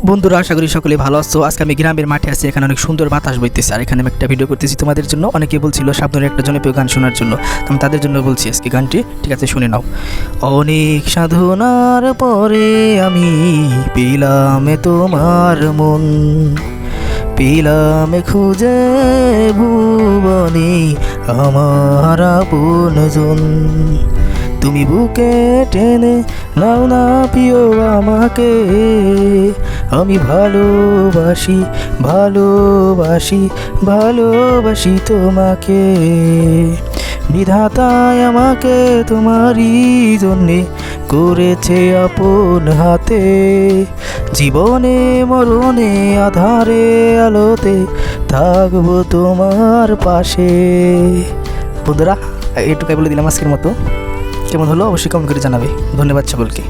বন্ধুরা, আশা করি সকলে ভালো আছো। আজকে আমি গ্রামের মাঠে আছি, এখানে অনেক সুন্দর বাতাস বইতেছে, আর এখানে আমি একটা ভিডিও করতেছি তোমাদের জন্য। অনেকে বলছিল সাবধানের একটা জনপ্রিয় গান শোনার জন্য, তো আমি তাদের জন্য বলছি আজকে গানটি। ঠিক আছে, শুনে নাও। অনেক সাধনার পরে আমি পেলাম তোমার মন, পেলাম খুঁজে ভুবনে আমার আপনজন। তুমি বুকে টেনে নাও না প্রিয় আমাকে, আমি ভালোবাসি ভালোবাসি ভালোবাসি তোমাকে। বিধাতায় আমাকে তোমারই জন্যে করেছে আপন হাতে, জীবনে মরণে আধারে আলোতে থাকবো তোমার পাশে। বন্ধুরা, এটুকাই বলে দিলাম আজকের মতো। কেমন হলো অবশ্যই কমেন্ট করে জানাবে। ধন্যবাদ সকলকে।